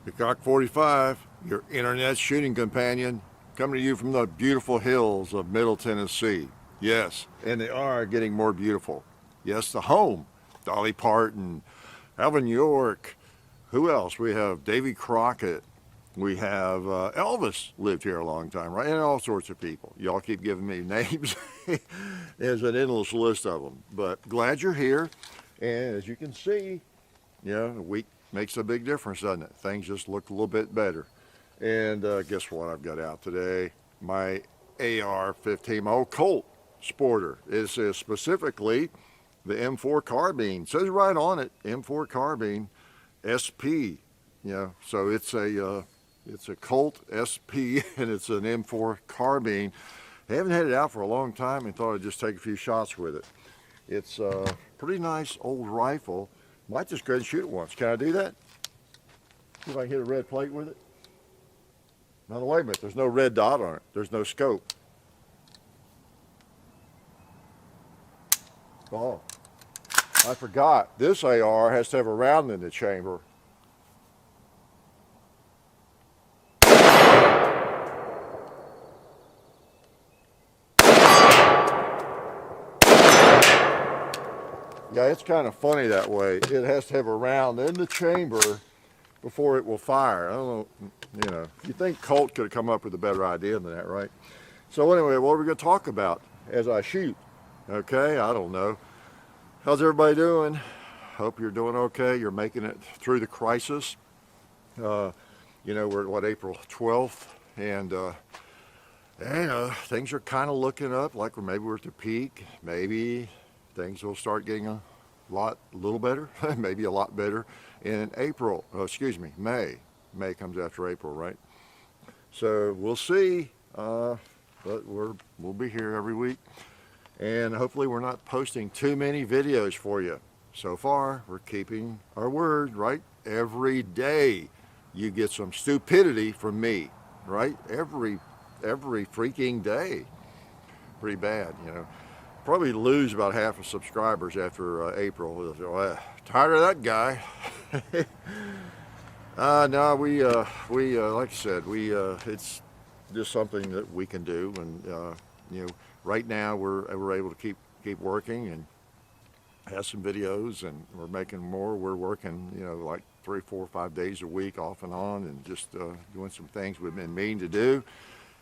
The Glock 45, your internet shooting companion, coming to you from the beautiful hills of Middle Tennessee. Yes, and they are getting more beautiful. Yes, the home, Dolly Parton, Alvin York. Who else? We have Davy Crockett. We have Elvis lived here a long time, right? And all sorts of people. Y'all keep giving me names. There's an endless list of them. But glad you're here. And as you can see, a week makes a big difference, doesn't it? Things just look a little bit better. And guess what I've got out today? My AR-15, my old Colt Sporter. It says specifically the M4 carbine. It says right on it, M4 carbine SP. So it's a Colt SP and it's an M4 carbine. I haven't had it out for a long time and thought I'd just take a few shots with it. It's a pretty nice old rifle. Might just go ahead and shoot it once. Can I do that? See if I can hit a red plate with it. Now wait a minute, there's no red dot on it. There's no scope. Oh, I forgot. This AR has to have a round in the chamber. Yeah, it's kind of funny that way. It has to have a round in the chamber before it will fire. I don't know, you think Colt could have come up with a better idea than that, right? So anyway, what are we going to talk about as I shoot? Okay, I don't know. How's everybody doing? Hope you're doing okay. You're making it through the crisis. We're at what, April 12th, and things are kind of looking up like maybe we're at the peak. Maybe things will start getting a little better, maybe a lot better in April. May. May comes after April, right? So we'll see, but we'll be here every week, and hopefully we're not posting too many videos for you. So far, we're keeping our word, right? Every day you get some stupidity from me, right? Every freaking day. Pretty bad, Probably lose about half of subscribers after April. Tired of that guy. No, we like I said, it's just something that we can do, and right now we're able to keep working and have some videos, and we're making more. We're working, like 3, 4, 5 days a week, off and on, and just doing some things we've been meaning to do.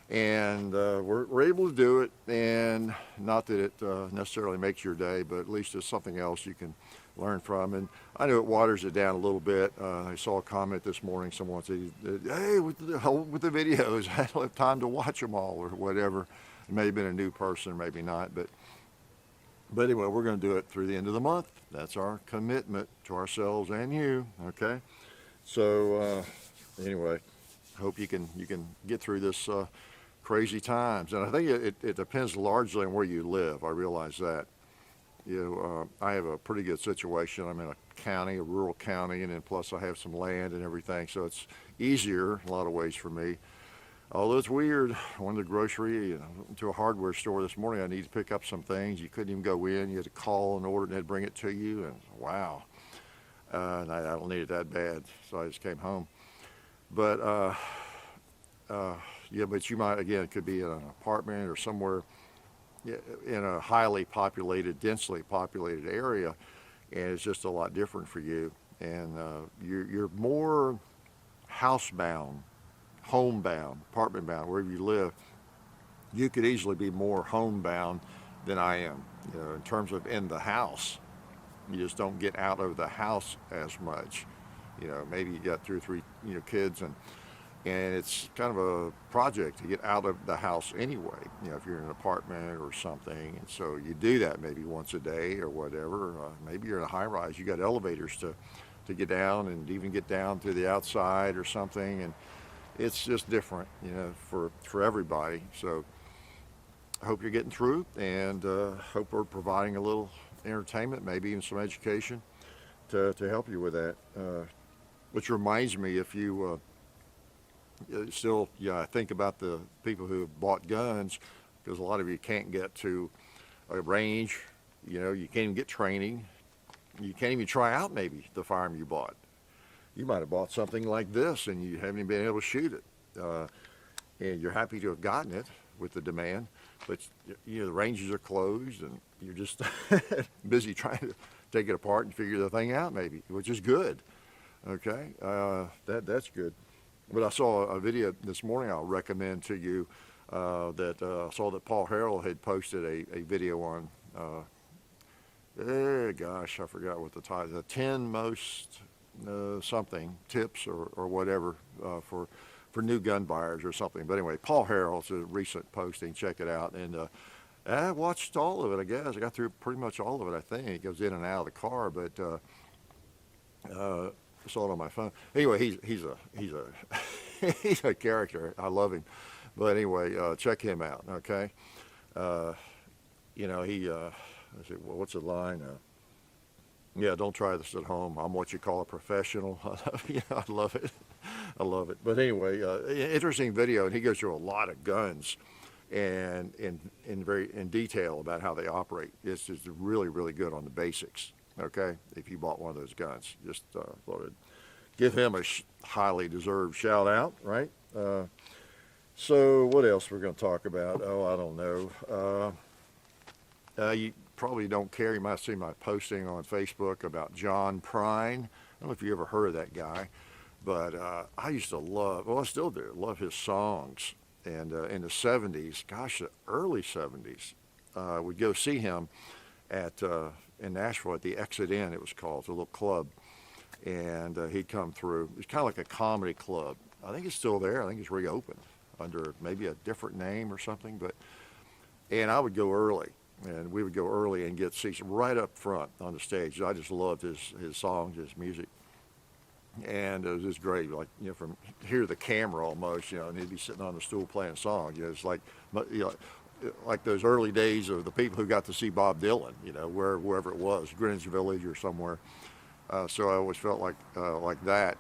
And we're able to do it, and not that it necessarily makes your day, but at least it's something else you can learn from. And I know it waters it down a little bit. I saw a comment this morning, someone said, hey, with the videos, I don't have time to watch them all, or whatever. It may have been a new person, maybe not, but anyway, we're going to do it through the end of the month. That's our commitment to ourselves and you, okay? So anyway, hope you can get through this crazy times. And I think it depends largely on where you live. I realize that. I have a pretty good situation. I'm in a rural county, and then plus I have some land and everything, so it's easier in a lot of ways for me. Although it's weird, I went to the grocery, to a hardware store this morning. I need to pick up some things. You couldn't even go in. You had to call and order, and they'd bring it to you. And wow, and I don't need it that bad, so I just came home. But but you might, again, it could be in an apartment or somewhere in a highly populated, densely populated area, and it's just a lot different for you. And you're more housebound, homebound, apartment bound, wherever you live. You could easily be more homebound than I am, in terms of in the house. You just don't get out of the house as much. Maybe you got 2 or 3, kids, and it's kind of a project to get out of the house anyway, if you're in an apartment or something. And so you do that maybe once a day or whatever. Maybe you're in a high rise, you got elevators to get down, and even get down to the outside or something. And it's just different, for everybody. So I hope you're getting through, and hope we're providing a little entertainment, maybe even some education to help you with that. Which reminds me, if you I think about the people who have bought guns, because a lot of you can't get to a range, you can't even get training. You can't even try out maybe the firearm you bought. you might have bought something like this and you haven't even been able to shoot it. And you're happy to have gotten it with the demand, but the ranges are closed and you're just busy trying to take it apart and figure the thing out maybe, which is good. Okay, that's good. But I saw a video this morning I'll recommend to you that I saw that Paul Harrell had posted a video on, gosh, I forgot what the title, the 10 most something tips or whatever for new gun buyers or something. But anyway, Paul Harrell's a recent posting. Check it out. And I watched all of it, I guess. I got through pretty much all of it, I think. It goes in and out of the car, but I saw it on my phone. Anyway, he's a he's a character. I love him. But anyway, check him out, okay? He, let's see, well, what's the line? Yeah, don't try this at home. I'm what you call a professional. I love it. I love it. But anyway, interesting video, and he goes through a lot of guns and in detail about how they operate. It's just really, really good on the basics. Okay, if you bought one of those guns, just thought I'd give him a highly deserved shout out, right? So what else we're going to talk about? Oh, I don't know. You probably don't care. You might see my posting on Facebook about John Prine. I don't know if you ever heard of that guy, but I used to love, well, I still do, love his songs. And in the 70s, gosh, the early 70s, we'd go see him at in Nashville at the Exit Inn, it was called. It's a little club. And he'd come through. It's kind of like a comedy club. I think it's still there. I think it's reopened under maybe a different name or something. And I would go early. And we would go early and get seats right up front on the stage. I just loved his songs, his music. And it was just great, like, from here to the camera almost, and he'd be sitting on the stool playing a song. It's like, like those early days of the people who got to see Bob Dylan, wherever it was, Greenwich Village or somewhere. So I always felt like that.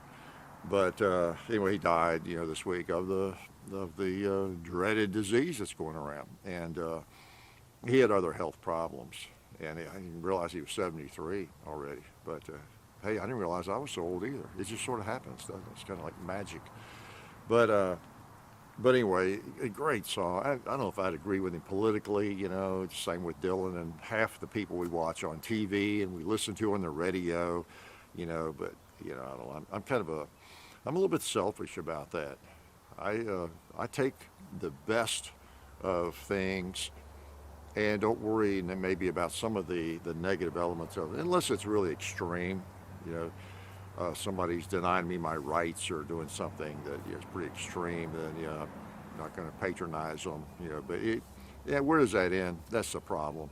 But anyway, he died, this week of the dreaded disease that's going around. And he had other health problems, and I didn't realize he was 73 already. But hey, I didn't realize I was so old either. It just sort of happens, doesn't it? It's kind of like magic. But anyway, a great song. I don't know if I'd agree with him politically, it's the same with Dylan and half the people we watch on TV and we listen to on the radio, but, I don't know. I'm a little bit selfish about that. I take the best of things and don't worry maybe about some of the negative elements of it, unless it's really extreme, somebody's denying me my rights or doing something that is pretty extreme, then I'm not going to patronize them, but where does that end? That's the problem.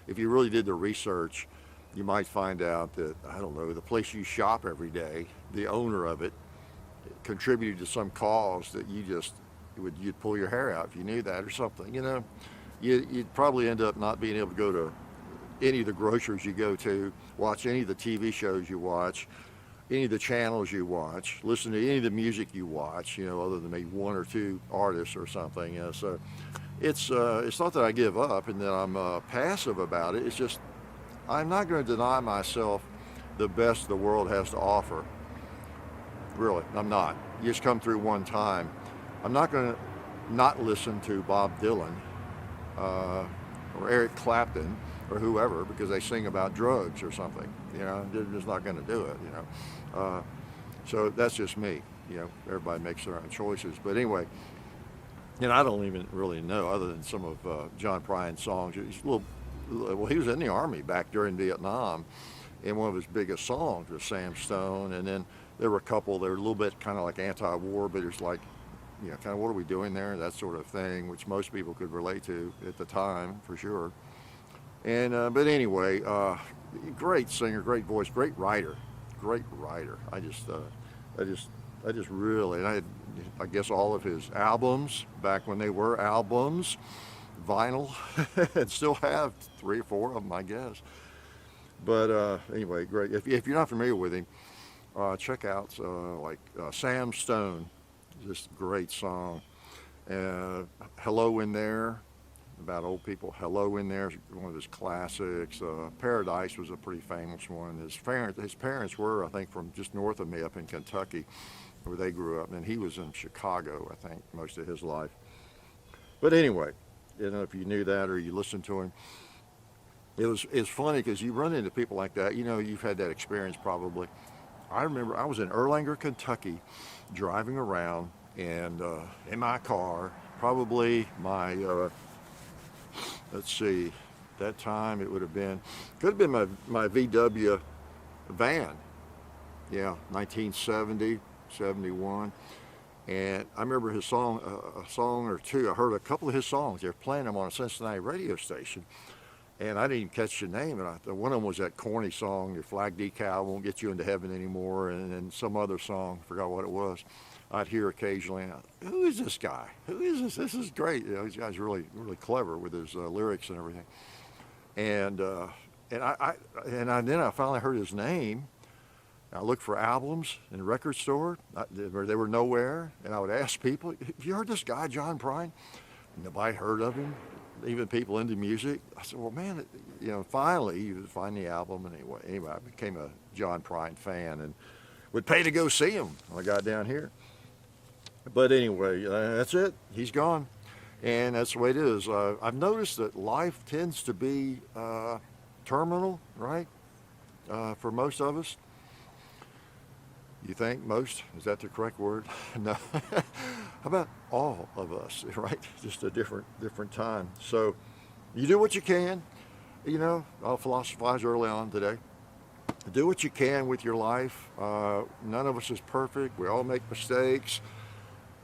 If you really did the research, you might find out that, I don't know, the place you shop every day, the owner of it, contributed to some cause that you'd pull your hair out if you knew that or something, You'd probably end up not being able to go to any of the groceries you go to, watch any of the TV shows you watch, any of the channels you watch, listen to any of the music you watch, other than maybe one or two artists or something. So it's not that I give up and that I'm passive about it. It's just I'm not going to deny myself the best the world has to offer. Really, I'm not. You just come through one time. I'm not going to not listen to Bob Dylan or Eric Clapton or whoever because they sing about drugs or something. They're just not going to do it. So that's just me. Everybody makes their own choices. But anyway, I don't even really know other than some of John Prine's songs. He was in the Army back during Vietnam, and one of his biggest songs was Sam Stone. And then there were a couple that were a little bit kind of like anti-war, but it's like, kind of what are we doing there, that sort of thing, which most people could relate to at the time, for sure. And but anyway, great singer, great voice, great writer. I just really, and I guess all of his albums back when they were albums, vinyl, and still have 3 or 4 of them, I guess. But anyway, great. If you're not familiar with him, check out Sam Stone. Just a great song. Hello in There. about old people. Hello in there is one of his classics. Paradise was a pretty famous one. His parents were, I think, from just north of me up in Kentucky, where they grew up, and he was in Chicago, I think, most of his life. But anyway, you know, if you knew that or you listened to him, it's funny because you run into people like that. You know, you've had that experience probably. I remember I was in Erlanger, Kentucky, driving around, and in my car, probably my, let's see, that time it would have been, could have been my VW van, yeah, 1970, 71. And I remember his song, a song or two. I heard a couple of his songs. They were playing them on a Cincinnati radio station. And I didn't even catch the name. And one of them was that corny song, "Your flag decal won't get you into heaven anymore," and then some other song, I forgot what it was. I'd hear occasionally. And who is this guy? Who is this? This is great. You know, this guy's really, really clever with his lyrics and everything. And then I finally heard his name. I looked for albums in the record store. They were nowhere. And I would ask people, "Have you heard this guy, John Prine?" Nobody heard of him. Even people into music. I said, well, man, you know, finally you find the album. And anyway, I became a John Prine fan and would pay to go see him when I got down here. But anyway, that's it. He's gone. And that's the way it is. I've noticed that life tends to be terminal, right? For most of us. You think most? Is that the correct word? No. How about all of us, right? Just a different time. So you do what you can. You know, I'll philosophize early on today. Do what you can with your life. None of us is perfect. We all make mistakes.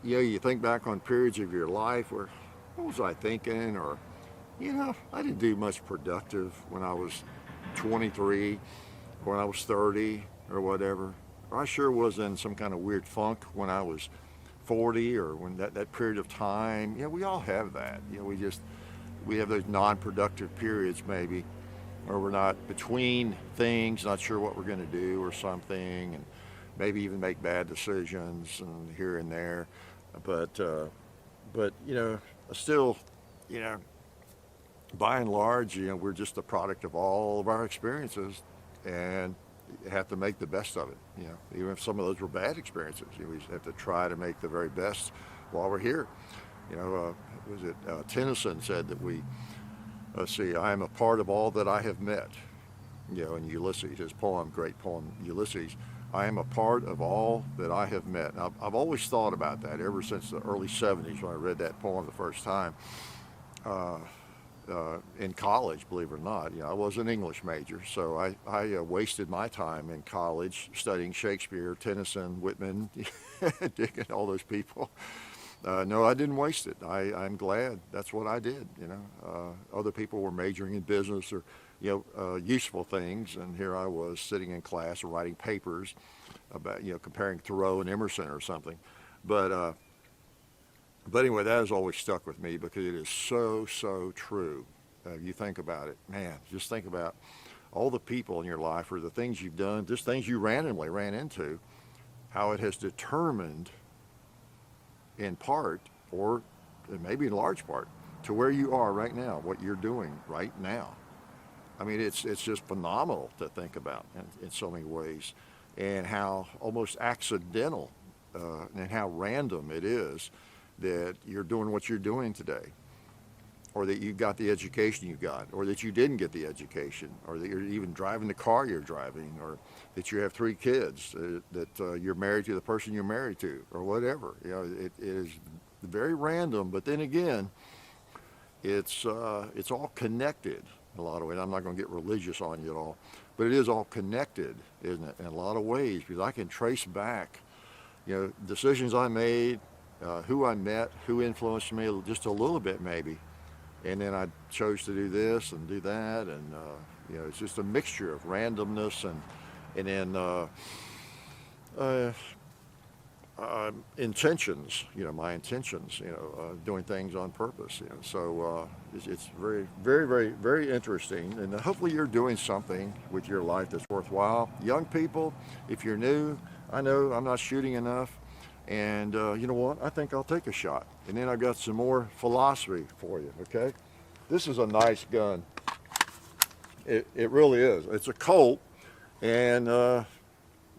You know, you think back on periods of your life where, what was I thinking? Or, you know, I didn't do much productive when I was 23, when I was 30, or whatever. I sure was in some kind of weird funk when I was 40 or when that period of time. You know, we all have that. You know, we have those non-productive periods maybe, where we're not between things, not sure what we're going to do or something, and maybe even make bad decisions and here and there. But you know, still, you know, by and large, you know, we're just a product of all of our experiences, and you have to make the best of it. You know, even if some of those were bad experiences, you know, we have to try to make the very best while we're here. You know, Tennyson said that let's see, I am a part of all that I have met. You know, in Ulysses, his poem, great poem, Ulysses, I am a part of all that I have met. Now, I've always thought about that ever since the early 70s when I read that poem the first time. In college, believe it or not. You know, I was an English major, so I wasted my time in college studying Shakespeare, Tennyson, Whitman, Dickens, all those people. No, I didn't waste it. I'm glad that's what I did. You know, other people were majoring in business or, you know, useful things, and here I was sitting in class writing papers about, you know, comparing Thoreau and Emerson or something. But anyway, that has always stuck with me because it is so true. You think about it, man, just think about all the people in your life or the things you've done, just things you randomly ran into, how it has determined in part, or maybe in large part, to where you are right now, what you're doing right now. I mean, it's just phenomenal to think about in so many ways, and how almost accidental and how random it is that you're doing what you're doing today, or that you got the education you got, or that you didn't get the education, or that you're even driving the car you're driving, or that you have 3 kids, that you're married to the person you're married to, or whatever. You know, it is very random, but then again, it's all connected in a lot of ways. I'm not going to get religious on you at all, but it is all connected, isn't it, in a lot of ways, because I can trace back, you know, decisions I made, who I met, who influenced me just a little bit maybe, and then I chose to do this and do that, and you know, it's just a mixture of randomness and then intentions. You know, my intentions. You know, doing things on purpose. You know, so it's very interesting, and hopefully you're doing something with your life that's worthwhile. Young people, if you're new, I know I'm not shooting enough. And you know what? I think I'll take a shot. And then I've got some more philosophy for you, okay? this is a nice gun. It really is. It's a Colt, and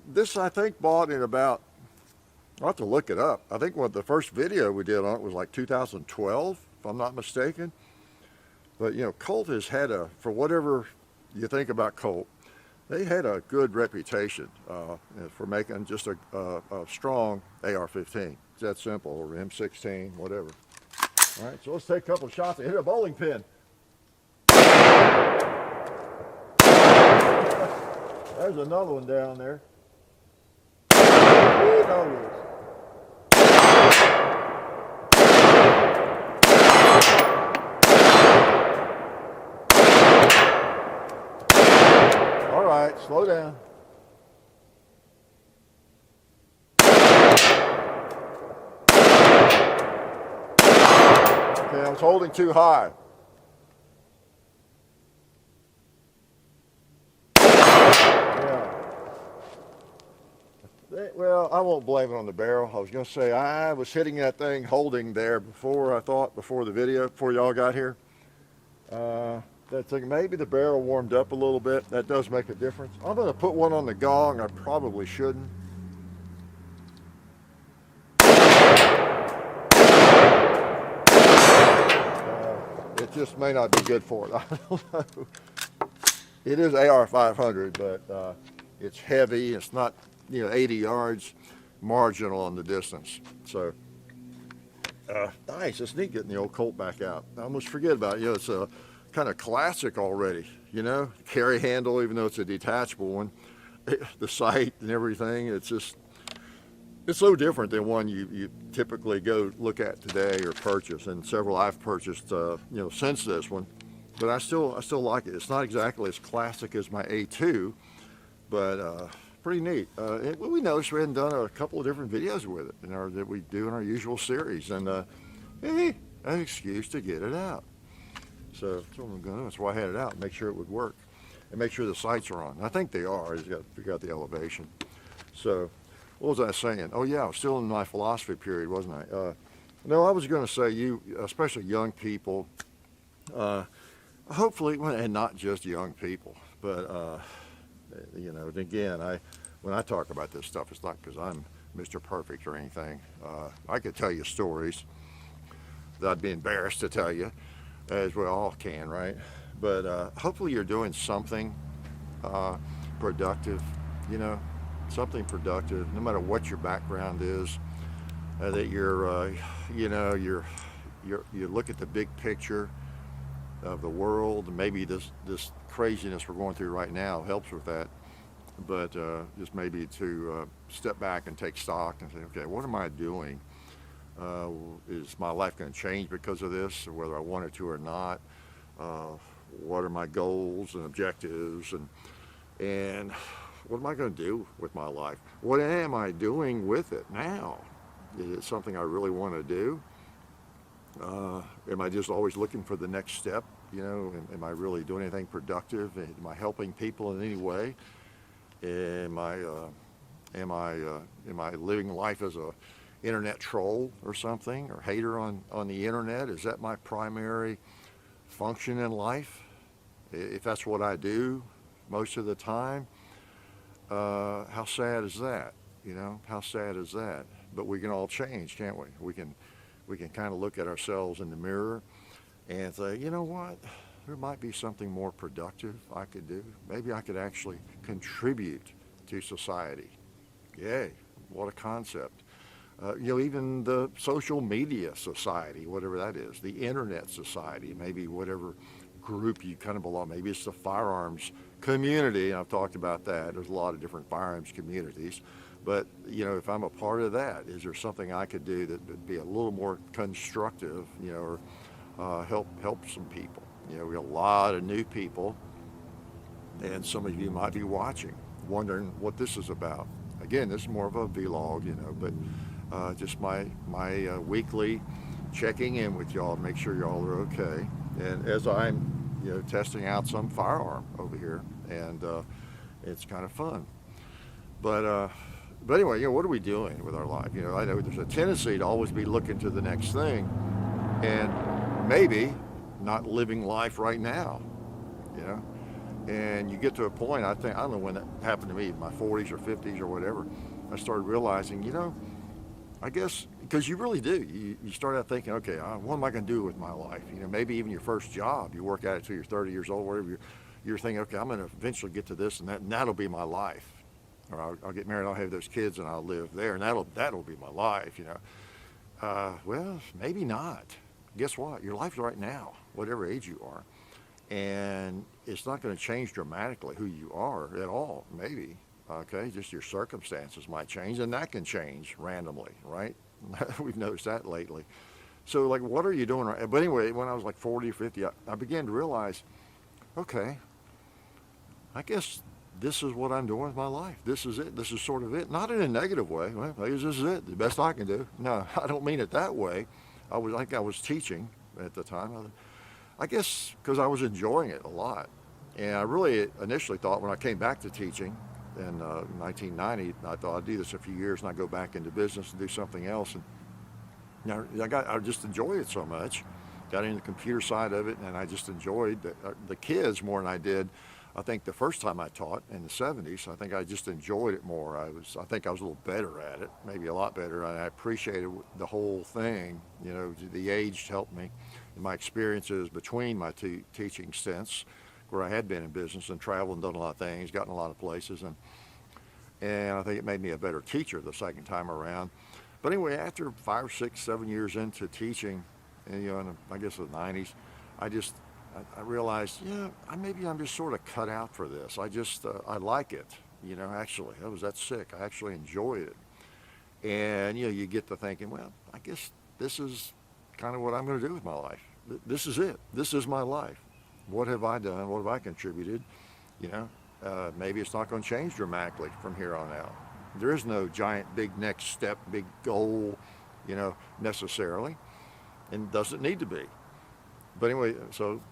this I think bought in about, I'll have to look it up. I think the first video we did on it was like 2012, if I'm not mistaken. But you know, Colt has had for whatever you think about Colt, they had a good reputation for making just a strong AR-15. It's that simple, or M16, whatever. All right, so let's take a couple of shots and hit a bowling pin. There's another one down there. All right, slow down. Okay, I was holding too high. Well, I won't blame it on the barrel. I was going to say I was hitting that thing holding there before the video, before y'all got here. That thing, maybe the barrel warmed up a little bit. That does make a difference. I'm going to put one on the gong. I probably shouldn't. It just may not be good for it. I don't know. It is AR-500, but it's heavy. It's not, 80 yards, marginal on the distance. So nice. It's neat getting the old Colt back out. I almost forget about it. It's a kind of classic already. Carry handle, even though it's a detachable one. The sight and everything. It's so different than one you typically go look at today or purchase. And several I've purchased, since this one. But I still like it. It's not exactly as classic as my A2, but pretty neat. We noticed we hadn't done a couple of different videos with it that we do in our usual series, and hey, an excuse to get it out. So that's what I'm going to do. That's why I had it out, make sure it would work, and make sure the sights are on. I think they are. I just got to figure out the elevation. So what was I saying? Oh yeah, I was still in my philosophy period, wasn't I? No, I was going to say you, especially young people, hopefully, and not just young people, but again, when I talk about this stuff, it's not because I'm Mr. Perfect or anything. I could tell you stories that I'd be embarrassed to tell you, as we all can, right? But hopefully you're doing something productive, something productive, no matter what your background is, that you look at the big picture of the world. Maybe this craziness we're going through right now helps with that, but just maybe to step back and take stock and say, okay, what am I doing? Is my life going to change because of this, or whether I want it to or not? What are my goals and objectives, and what am I going to do with my life? What am I doing with it now? Is it something I really want to do? Am I just always looking for the next step? Am I really doing anything productive? Am I helping people in any way? Am I living life as a internet troll or something, or hater on the internet? Is that my primary function in life? If that's what I do most of the time, how sad is that? How sad is that? But we can all change, can't we? We can kind of look at ourselves in the mirror and say, you know what? There might be something more productive I could do. Maybe I could actually contribute to society. Yay, what a concept. Even the social media society, whatever that is, the internet society, maybe whatever group you kind of belong. Maybe it's the Firearms community. I've talked about that. There's a lot of different firearms communities. But, if I'm a part of that, is there something I could do that would be a little more constructive, or help some people? We got a lot of new people, and some of you might be watching, wondering what this is about. Again, this is more of a vlog, but just my weekly checking in with y'all to make sure y'all are okay. And as I'm, testing out some firearm over here, and it's kind of fun. But anyway, what are we doing with our life? I know there's a tendency to always be looking to the next thing, and maybe not living life right now, you know. And you get to a point, I don't know when that happened to me, in my 40s or 50s or whatever, I started realizing, I guess, because you really do. You start out thinking, okay, what am I going to do with my life? Maybe even your first job, you work at it till you're 30 years old, whatever. You're thinking, okay, I'm going to eventually get to this, and that'll be my life. Or I'll get married, I'll have those kids, and I'll live there, and that'll be my life. Well, maybe not. Guess what? Your life's right now, whatever age you are, and it's not going to change dramatically who you are at all. Maybe. Okay, just your circumstances might change, and that can change randomly, right? We've noticed that lately. So, like, what are you doing right? But anyway, when I was like 40 or 50, I began to realize, okay, I guess this is what I'm doing with my life. This is it. This is sort of it. Not in a negative way. Well, this is it. The best I can do. No, I don't mean it that way. I was teaching at the time. I guess because I was enjoying it a lot. And I really initially thought when I came back to teaching, in 1990, I thought I'd do this a few years and I'd go back into business and do something else. And I just enjoyed it so much. Got into the computer side of it, and I just enjoyed the kids more than I did. I think the first time I taught in the 70s, I think I just enjoyed it more. I think I was a little better at it, maybe a lot better. And I appreciated the whole thing. The age helped me. And my experiences between my two teaching stints, where I had been in business and traveled and done a lot of things, gotten a lot of places, and I think it made me a better teacher the second time around. But anyway, after 5, 6, 7 years into teaching, and in I guess the 90s, I realized, maybe I'm just sort of cut out for this. I like it, actually. I was that sick. I actually enjoyed it. And, you get to thinking, well, I guess this is kind of what I'm going to do with my life. This is it. This is my life. What have I done? What have I contributed? Maybe it's not going to change dramatically from here on out. There is no giant, big next step, big goal, necessarily, and doesn't need to be. But anyway, so,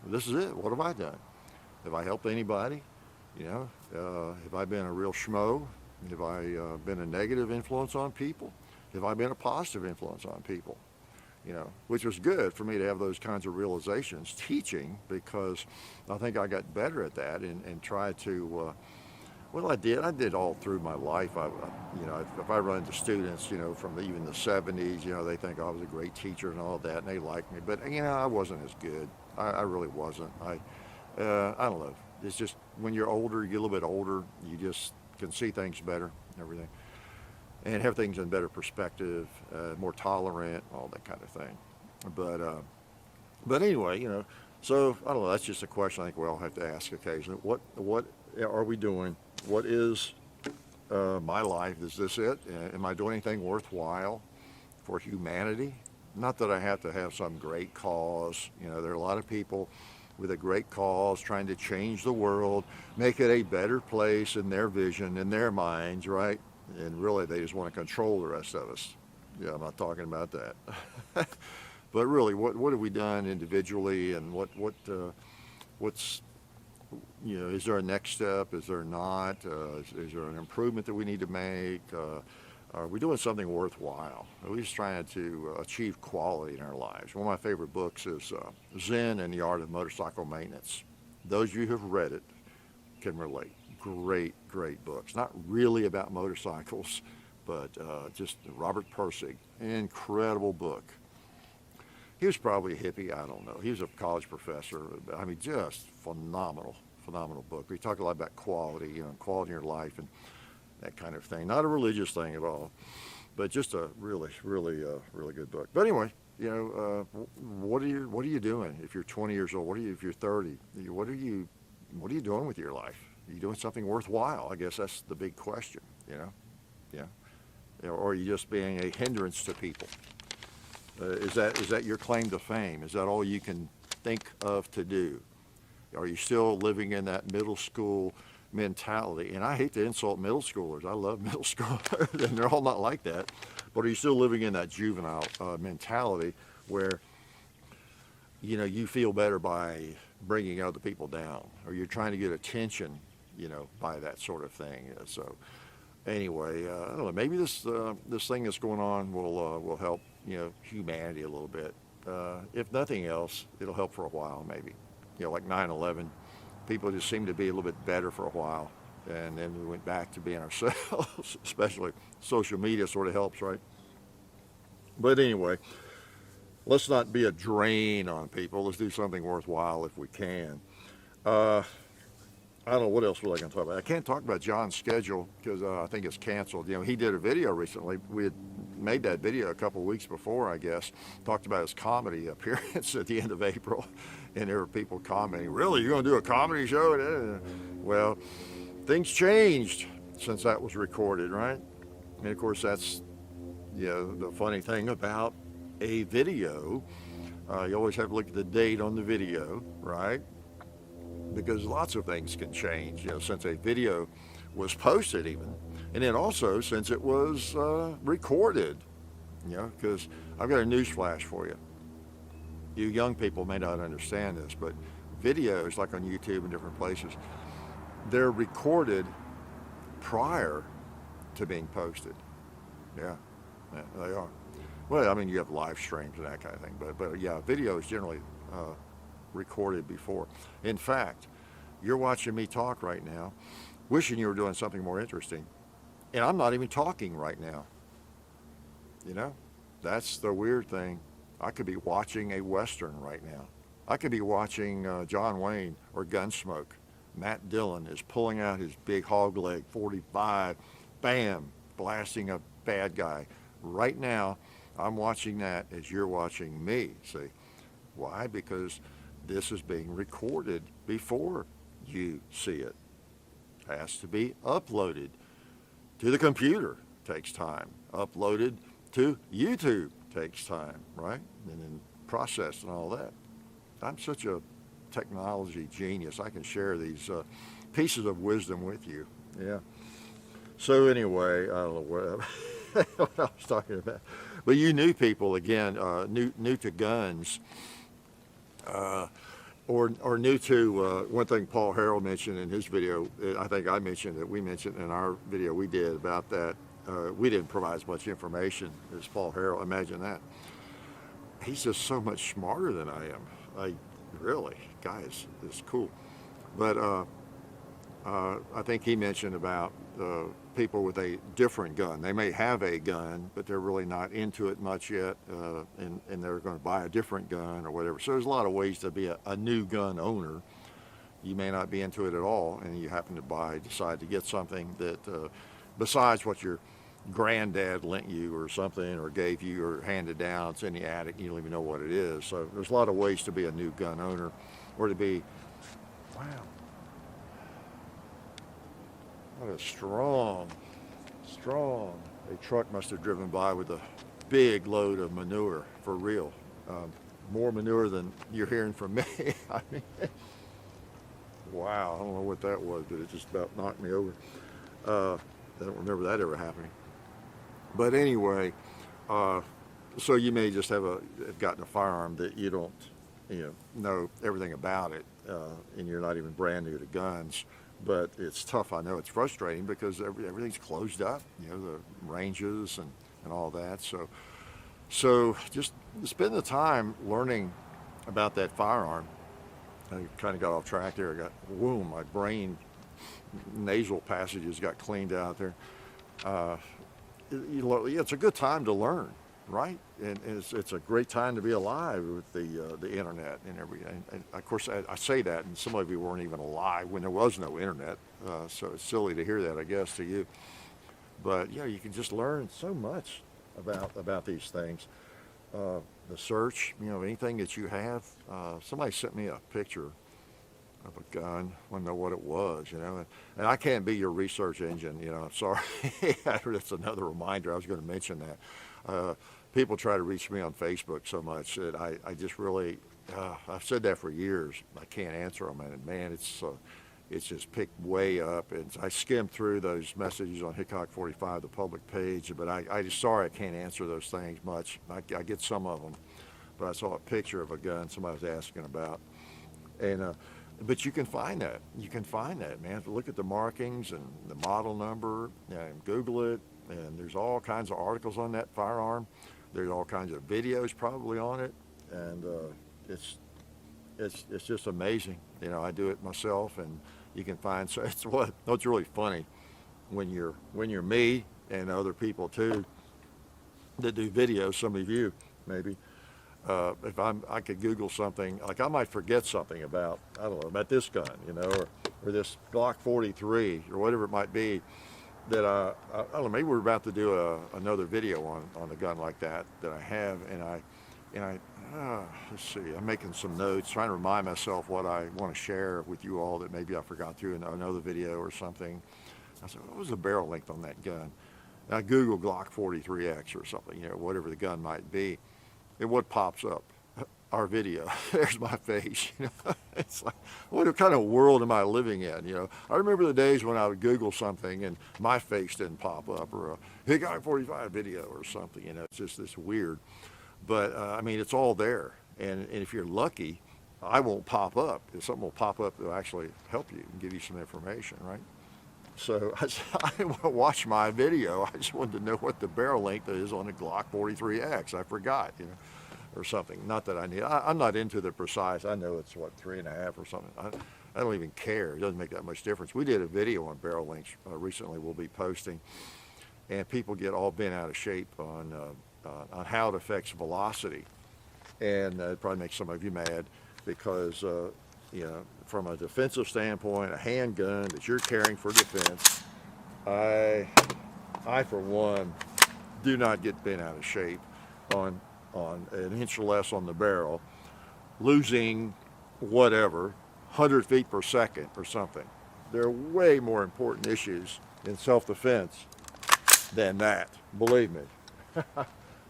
this is it. What have I done? Have I helped anybody? Have I been a real schmo? Have I been a negative influence on people? Have I been a positive influence on people? Which was good for me to have those kinds of realizations teaching, because I think I got better at that and tried to, I did all through my life. If I run into students, from even the 70s, they think I was a great teacher and all that, and they like me, but, I wasn't as good. I really wasn't. I don't know. It's just when you're older, you get a little bit older, you just can see things better and everything. And have things in better perspective, more tolerant, all that kind of thing. But anyway, so I don't know. That's just a question I think we all have to ask occasionally. What are we doing? What is my life? Is this it? Am I doing anything worthwhile for humanity? Not that I have to have some great cause. There are a lot of people with a great cause trying to change the world, make it a better place in their vision, in their minds, right? And really, they just want to control the rest of us. Yeah, I'm not talking about that. But really, what have we done individually, and what's is there a next step? Is there not? Is there an improvement that we need to make? Are we doing something worthwhile? Are we just trying to achieve quality in our lives? One of my favorite books is Zen and the Art of Motorcycle Maintenance. Those of you who have read it can relate. Great books. Not really about motorcycles, but just Robert Pirsig. Incredible book. He was probably a hippie, I don't know. He was a college professor. I mean, just phenomenal book. We talk a lot about quality, quality in your life and that kind of thing. Not a religious thing at all, but just a really good book. But anyway, what are you doing if you're 20 years old? If you're 30? What are you doing with your life? Are you doing something worthwhile? I guess that's the big question, Yeah. Or are you just being a hindrance to people? Is that your claim to fame? Is that all you can think of to do? Are you still living in that middle school mentality? And I hate to insult middle schoolers. I love middle schoolers, and they're all not like that. But are you still living in that juvenile mentality where, you feel better by bringing other people down, or you're trying to get attention, by that sort of thing? So anyway, I don't know, maybe this thing that's going on will help, humanity a little bit. if nothing else, it'll help for a while, maybe. Like 9/11, people just seemed to be a little bit better for a while, and then we went back to being ourselves. Especially social media sort of helps, right? But anyway, let's not be a drain on people. Let's do something worthwhile if we can. Uh, I don't know what else was I going to talk about. I can't talk about John's schedule because I think it's canceled. He did a video recently. We had made that video a couple of weeks before, I guess. Talked about his comedy appearance at the end of April, and there were people commenting, "Really, you're going to do a comedy show?" Well, things changed since that was recorded, right? And of course, that's the funny thing about a video. You always have to look at the date on the video, right? Because lots of things can change, since a video was posted even. And then also since it was recorded, because I've got a news flash for you. You young people may not understand this, but videos like on YouTube and different places, they're recorded prior to being posted. Yeah, they are. Well, I mean, you have live streams and that kind of thing, but yeah, video is generally recorded before. In fact, you're watching me talk right now, wishing you were doing something more interesting, and I'm not even talking right now. That's the weird thing. I could be watching a Western right now. I could be watching John Wayne or Gunsmoke. Matt Dillon is pulling out his big hog leg 45, bam, blasting a bad guy. Right now, I'm watching that as you're watching me. See, why? Because this is being recorded before you see it. Has to be uploaded to the computer. Takes time. Uploaded to YouTube. Takes time, right? And then processed and all that. I'm such a technology genius. I can share these pieces of wisdom with you. Yeah. So anyway, I don't know what I was talking about. But you new people, again, new to guns, or new to one thing Paul Harrell mentioned in his video. I think I mentioned that we mentioned in our video we did about that. We didn't provide as much information as Paul Harrell. Imagine that. He's just so much smarter than I am. Really, guys, it's cool. But I think he mentioned about people with a different gun. They may have a gun, but they're really not into it much yet, and they're going to buy a different gun or whatever. So there's a lot of ways to be a new gun owner. You may not be into it at all, and you happen to decide to get something that, besides what your granddad lent you or something, or gave you or handed down, it's in the attic, you don't even know what it is. So there's a lot of ways to be a new gun owner, or to be, wow, what a strong, a truck must have driven by with a big load of manure, for real. More manure than you're hearing from me. I mean, wow, I don't know what that was, but it just about knocked me over. I don't remember that ever happening. But anyway, so you may just have gotten a firearm that you don't, know everything about it, and you're not even brand new to guns. But it's tough. I know it's frustrating because everything's closed up, the ranges and all that. So just spend the time learning about that firearm. I kind of got off track there. My brain, nasal passages got cleaned out there. It's a good time to learn, right? And it's a great time to be alive with the internet and everything. And of course, I say that, and some of you weren't even alive when there was no internet. So it's silly to hear that, I guess, to you. But you can just learn so much about these things. The search, anything that you have. Somebody sent me a picture of a gun. I want to know what it was, and I can't be your research engine, sorry. That's another reminder. I was going to mention that. People try to reach me on Facebook so much that I just really, I've said that for years. I can't answer them, and man, it's just picked way up. And I skimmed through those messages on Hickok 45, the public page, but I just sorry I can't answer those things much. I get some of them, but I saw a picture of a gun somebody was asking about, and but you can find that. You can find that, man. Look at the markings and the model number and Google it. And there's all kinds of articles on that firearm. There's all kinds of videos probably on it. and it's it's just amazing. You know, I do it myself, and you can find. So it's what's really funny when you're me and other people too that do videos. Some of you maybe. If I could Google something, like I might forget something about, I don't know, about this gun, you know, or this Glock 43 or whatever it might be, that I don't know, maybe we're about to do another video on a gun like that I have, and I let's see, I'm making some notes, trying to remind myself what I want to share with you all that maybe I forgot through in another video or something. I said, what was the barrel length on that gun? And I Google Glock 43X or something, you know, whatever the gun might be. And what pops up? Our video. There's my face. You know, it's like, what kind of world am I living in? You know, I remember the days when I would Google something and my face didn't pop up, or a Hey Guy 45 video or something. You know, it's just this weird. But I mean, it's all there. And if you're lucky, I won't pop up. If something will pop up that will actually help you and give you some information, right? So I didn't want to watch my video. I just wanted to know what the barrel length is on a Glock 43X. I forgot, you know, or something. Not that I need. I'm not into the precise. I know it's what, 3.5 or something. I don't even care. It doesn't make that much difference. We did a video on barrel lengths recently. We'll be posting, and people get all bent out of shape on how it affects velocity, and it probably makes some of you mad because. You know, from a defensive standpoint, a handgun that you're carrying for defense, I for one, do not get bent out of shape on an inch or less on the barrel, losing whatever, 100 feet per second or something. There are way more important issues in self-defense than that, believe me. And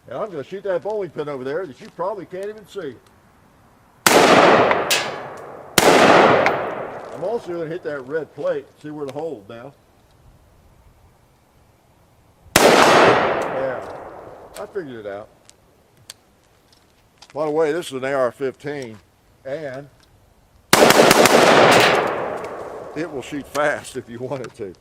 I'm going to shoot that bowling pin over there that you probably can't even see. I'm also going to hit that red plate, see where to hold now. Yeah, I figured it out. By the way, this is an AR-15, and it will shoot fast if you want it to.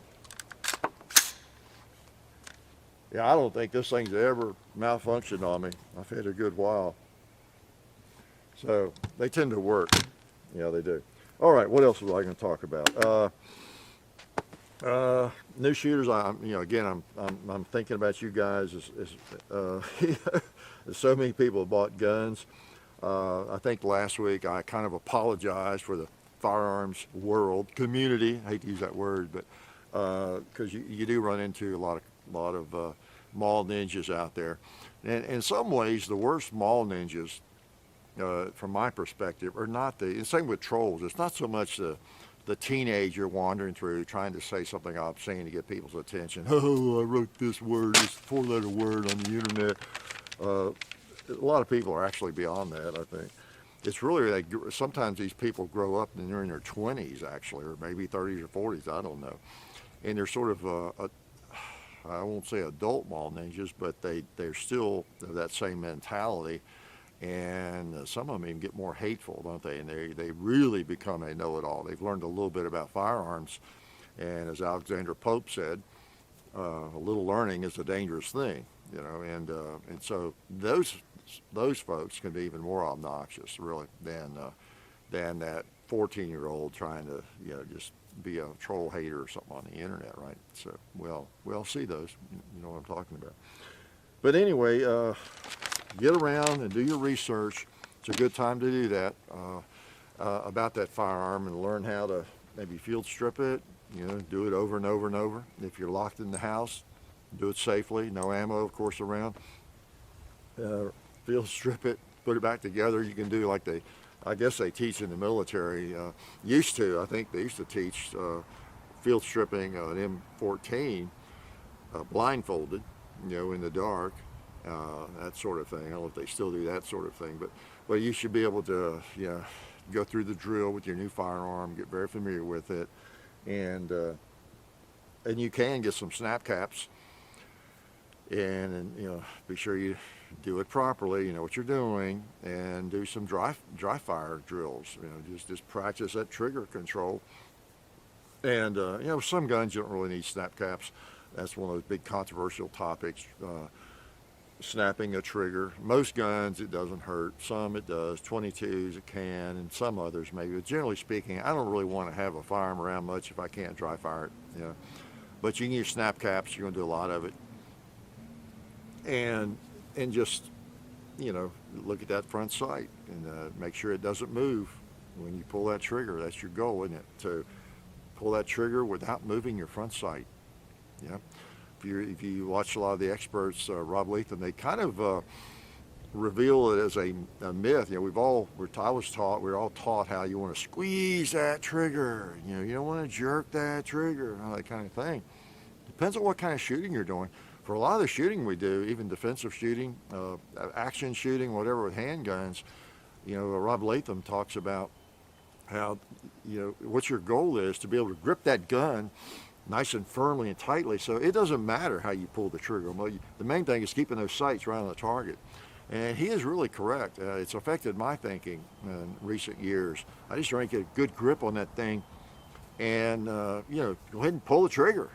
Yeah, I don't think this thing's ever malfunctioned on me. I've had it a good while. So they tend to work. Yeah, they do. All right, what else was I going to talk about? New shooters. Again, I'm thinking about you guys. So many people have bought guns. I think last week I kind of apologized for the firearms world community. I hate to use that word, but because you do run into a lot of mall ninjas out there, and in some ways the worst mall ninjas. From my perspective, are not the same with trolls. It's not so much the teenager wandering through trying to say something obscene to get people's attention. Oh, I wrote this word, this 4-letter word on the internet. A lot of people are actually beyond that, I think. It's really, sometimes these people grow up and they're in their 20s actually, or maybe 30s or 40s, I don't know. And they're sort of, I won't say adult mall ninjas, but they're still that same mentality. And some of them even get more hateful, don't they? And they really become a know-it-all. They've learned a little bit about firearms, and as Alexander Pope said, a little learning is a dangerous thing, you know. And so those folks can be even more obnoxious, really, than that 14-year-old trying to, you know, just be a troll hater or something on the internet, right? So we'll see those. You know what I'm talking about. But anyway. Get around and do your research. It's a good time to do that about that firearm and learn how to maybe field strip it, you know, do it over and over and over. If you're locked in the house, do it safely. No ammo, of course, around. Field strip it, put it back together. You can do like I guess they teach in the military. I think they used to teach field stripping an M14 blindfolded, you know, in the dark. That sort of thing. I don't know if they still do that sort of thing, but you should be able to, you know, go through the drill with your new firearm, get very familiar with it, and you can get some snap caps, and you know, be sure you do it properly. You know what you're doing, and do some dry fire drills. You know, just practice that trigger control. And you know, some guns you don't really need snap caps. That's one of those big controversial topics. snapping a trigger. Most guns, it doesn't hurt. Some it does. 22s it can, and some others maybe. But generally speaking, I don't really want to have a firearm around much if I can't dry fire it. You know. But you can use snap caps. You're going to do a lot of it, and just look at that front sight and make sure it doesn't move when you pull that trigger. That's your goal, isn't it? To pull that trigger without moving your front sight. Yeah. If you watch a lot of the experts, Rob Leatham, they kind of reveal it as a myth. We're all taught how you want to squeeze that trigger. You don't want to jerk that trigger, all that kind of thing. Depends on what kind of shooting you're doing. For a lot of the shooting we do, even defensive shooting, action shooting, whatever with handguns, Rob Latham talks about how, what your goal is to be able to grip that gun nice and firmly and tightly, so it doesn't matter how you pull the trigger. The main thing is keeping those sights right on the target. And he is really correct. It's affected my thinking in recent years. I just try to get a good grip on that thing and, go ahead and pull the trigger.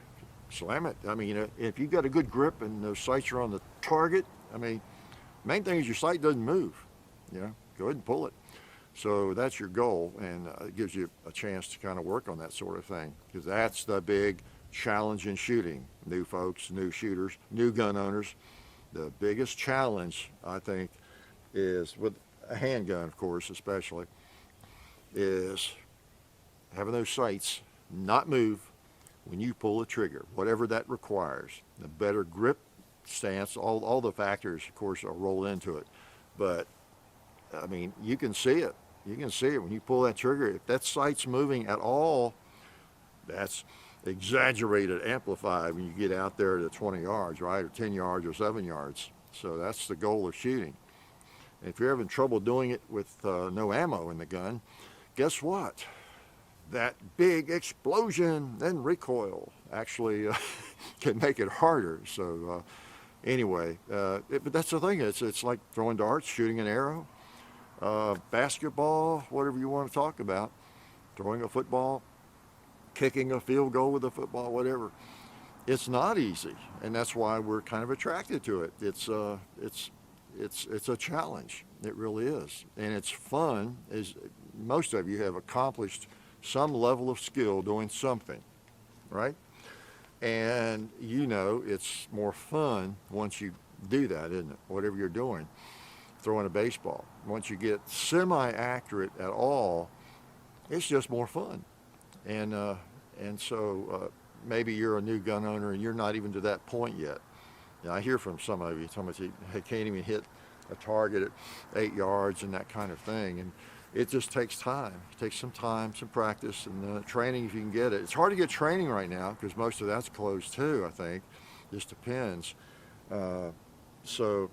Slam it. I mean, if you've got a good grip and those sights are on the target, main thing is your sight doesn't move. Go ahead and pull it. So that's your goal, and it gives you a chance to kind of work on that sort of thing, because that's the big challenge in shooting. New folks, new shooters, new gun owners. The biggest challenge, I think, is with a handgun, of course, especially, is having those sights not move when you pull the trigger, whatever that requires. The better grip stance, all the factors, of course, will roll into it. But, you can see it. You can see it when you pull that trigger. If that sight's moving at all, that's exaggerated, amplified when you get out there to 20 yards, right, or 10 yards or 7 yards. So that's the goal of shooting. And if you're having trouble doing it with no ammo in the gun, guess what? That big explosion and recoil actually can make it harder. So anyway, but that's the thing. It's like throwing darts, shooting an arrow. Basketball, whatever you want to talk about, throwing a football, kicking a field goal with a football, whatever. It's not easy, and that's why we're kind of attracted to it. It's a challenge. It really is, and it's fun. As most of you have accomplished some level of skill doing something, right? And it's more fun once you do that, isn't it? Whatever you're doing. Throwing a baseball. Once you get semi-accurate at all, it's just more fun. And so maybe you're a new gun owner and you're not even to that point yet. I hear from some of you, they can't even hit a target at 8 yards and that kind of thing. And it just takes time. It takes some time, some practice, and training if you can get it. It's hard to get training right now because most of that's closed too, I think. Just depends. So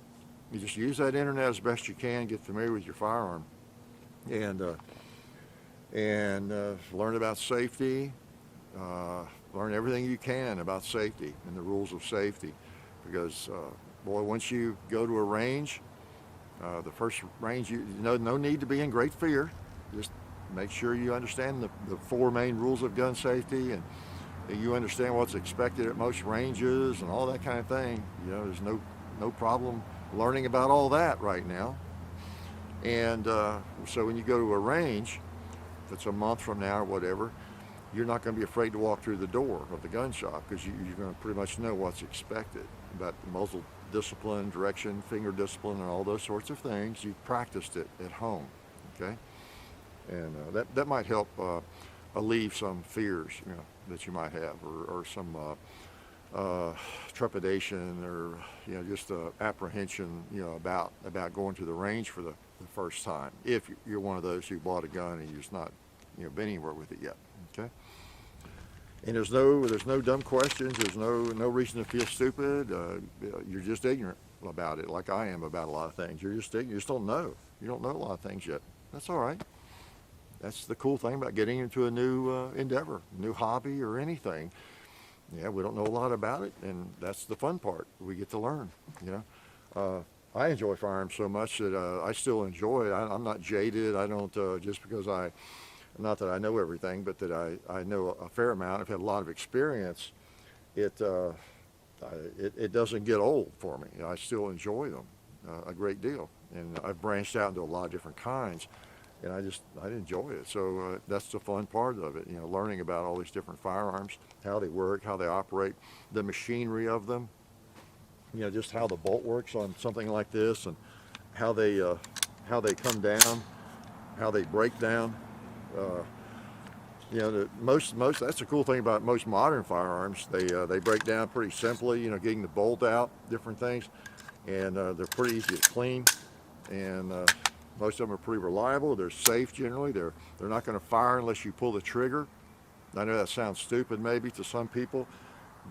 you just use that internet as best you can, get familiar with your firearm, and learn about safety, learn everything you can about safety and the rules of safety. Because, once you go to a range, the first range, no need to be in great fear. Just make sure you understand the 4 main rules of gun safety, and you understand what's expected at most ranges and all that kind of thing. There's no problem learning about all that right now. And so when you go to a range, if it's a month from now or whatever, you're not going to be afraid to walk through the door of the gun shop, because you're going to pretty much know what's expected about the muzzle discipline, direction, finger discipline, and all those sorts of things. You've practiced it at home, okay? And that might help alleviate some fears that you might have, or some trepidation, or just apprehension about going to the range for the first time, if you're one of those who bought a gun and you've just not been anywhere with it yet. Okay. And there's no dumb questions. There's no reason to feel stupid. You're just ignorant about it, like I am about a lot of things. You're just ignorant. You just don't know. You don't know a lot of things yet. That's all right. That's the cool thing about getting into a new endeavor, new hobby, or anything. Yeah, we don't know a lot about it, and that's the fun part. We get to learn. I enjoy firearms so much that I still enjoy it. I'm not jaded. I don't just because not that I know everything, but that I know a fair amount. I've had a lot of experience. it doesn't get old for me. I still enjoy them a great deal, and I've branched out into a lot of different kinds, and I enjoy it. So that's the fun part of it, learning about all these different firearms, how they work, how they operate, the machinery of them, just how the bolt works on something like this, and how they come down, how they break down. Most that's the cool thing about most modern firearms. They break down pretty simply. Getting the bolt out, different things, and they're pretty easy to clean. And most of them are pretty reliable. They're safe generally. They're not going to fire unless you pull the trigger. I know that sounds stupid maybe to some people,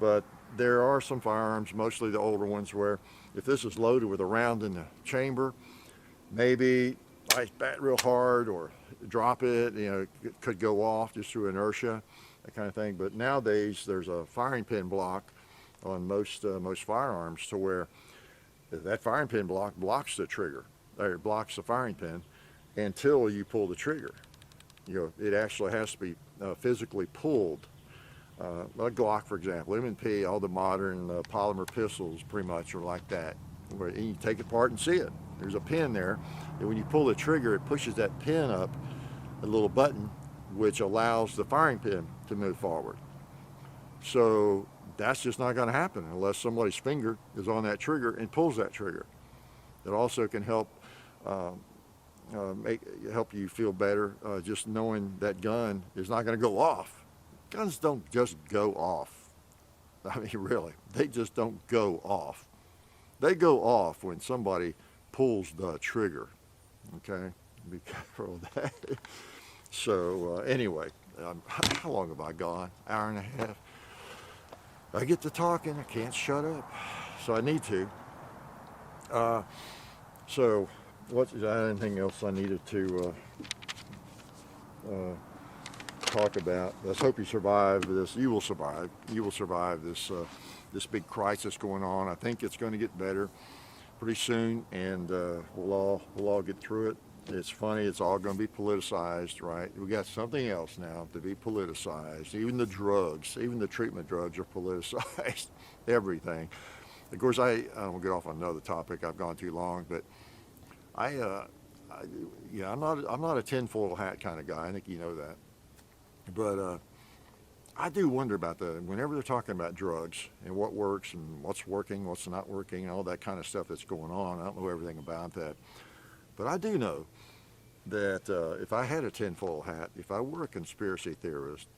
but there are some firearms, mostly the older ones, where if this is loaded with a round in the chamber, maybe I bat real hard or drop it, it could go off just through inertia, that kind of thing. But nowadays there's a firing pin block on most firearms to where that firing pin block blocks the trigger, or it blocks the firing pin until you pull the trigger. It actually has to be physically pulled. A Glock, for example, M&P, all the modern polymer pistols pretty much are like that, where you take it apart and see it. There's a pin there, and when you pull the trigger, it pushes that pin up, a little button, which allows the firing pin to move forward. So that's just not going to happen unless somebody's finger is on that trigger and pulls that trigger. It also can help help you feel better, just knowing that gun is not going to go off. Guns don't just go off. I mean, really, they just don't go off. They go off when somebody pulls the trigger. Okay, be careful of that. So anyway, how long have I gone? Hour and a half. I get to talking, I can't shut up, so I need to. So what's anything else I needed to talk about? Let's hope you survive this. You will survive. You will survive this this big crisis going on. I think it's going to get better pretty soon, and we'll all get through it. It's funny, it's all going to be politicized, right? We got something else now to be politicized. Even the drugs, even the treatment drugs are politicized. Everything. Of course, I won't get off on another topic. I've gone too long, but I'm not a tinfoil hat kind of guy. I think you know that. But I do wonder about whenever they're talking about drugs and what works and what's working, what's not working, all that kind of stuff that's going on. I don't know everything about that. But I do know that if I had a tinfoil hat, if I were a conspiracy theorist,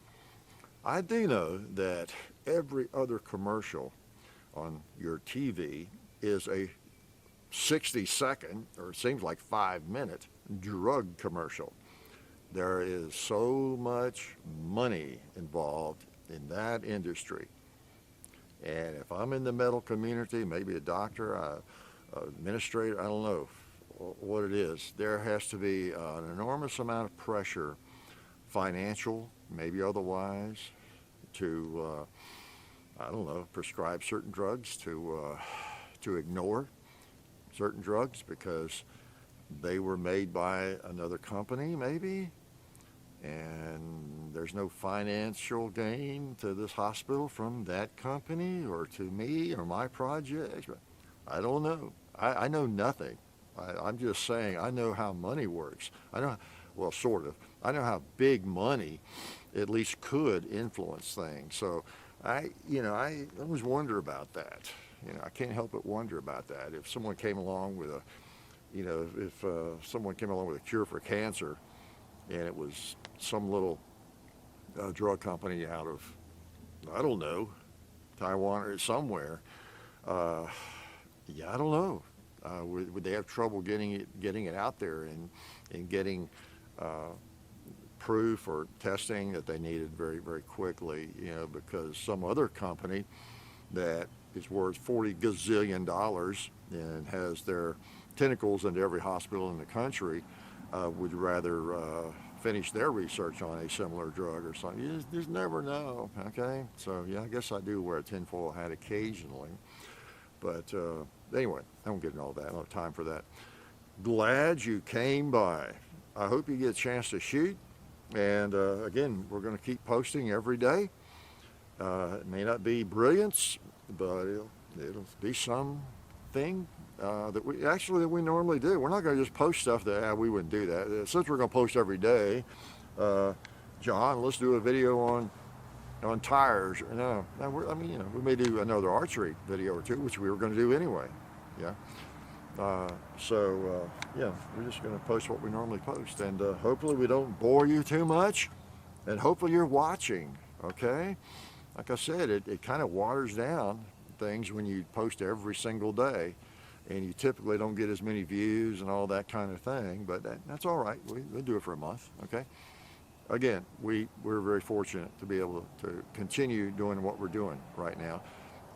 I do know that every other commercial on your TV is a 60-second, or it seems like 5-minute, drug commercial. There is so much money involved in that industry. And if I'm in the medical community, maybe a doctor, administrator, I don't know what it is, there has to be an enormous amount of pressure, financial, maybe otherwise, to, I don't know, prescribe certain drugs, to ignore certain drugs because they were made by another company, maybe, and there's no financial gain to this hospital from that company or to me or my project. I don't know. I know nothing. I'm just saying I know how money works. I know, well, sort of. I know how big money at least could influence things. So I always wonder about that. I can't help but wonder about that. If someone came along with someone came along with a cure for cancer, and it was some little drug company out of, I don't know, Taiwan or somewhere, I don't know. Would they have trouble getting it out there and getting proof or testing that they needed very, very quickly? Because some other company that is worth $40 gazillion and has their tentacles into every hospital in the country would rather finish their research on a similar drug or something. You just never know, okay? So, yeah, I guess I do wear a tinfoil hat occasionally. But anyway, I won't get into all that. I don't have time for that. Glad you came by. I hope you get a chance to shoot. And again, we're going to keep posting every day. It may not be brilliance. but it'll be something that we normally do. We're not going to just post stuff that we wouldn't do that. Since we're going to post every day, John, let's do a video on tires. No, I mean, we may do another archery video or two, which we were going to do anyway. Yeah. Yeah, we're just going to post what we normally post, and hopefully we don't bore you too much, and hopefully you're watching. Okay. Like I said, it kind of waters down things when you post every single day, and you typically don't get as many views and all that kind of thing, but that's all right. We'll do it for a month, okay? Again, we're very fortunate to be able to continue doing what we're doing right now,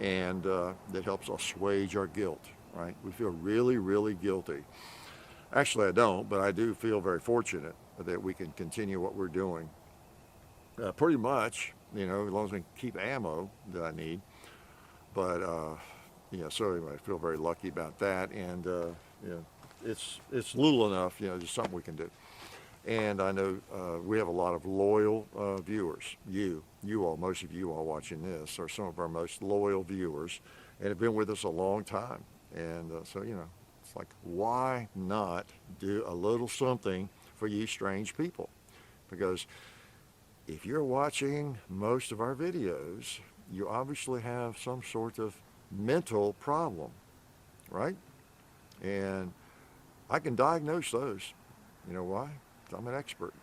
and that helps assuage our guilt, right? We feel really, really guilty. Actually, I don't, but I do feel very fortunate that we can continue what we're doing. Pretty much, as long as we keep ammo that I need. But, so anyway, I feel very lucky about that. And, it's little enough, just something we can do. And I know we have a lot of loyal viewers. You all, most of you all watching this are some of our most loyal viewers and have been with us a long time. And so, it's like, why not do a little something for you strange people? Because if you're watching most of our videos, you obviously have some sort of mental problem, right? And I can diagnose those. You know why? I'm an expert.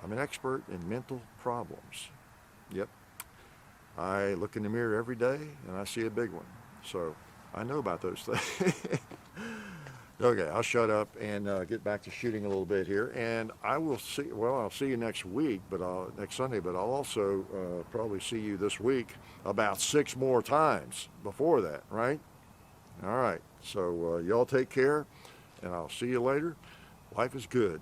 I'm an expert in mental problems. Yep. I look in the mirror every day and I see a big one. So I know about those things. Okay, I'll shut up and get back to shooting a little bit here. And I'll see you next week, next Sunday, but I'll also probably see you this week about 6 more times before that, right? All right, so y'all take care, and I'll see you later. Life is good.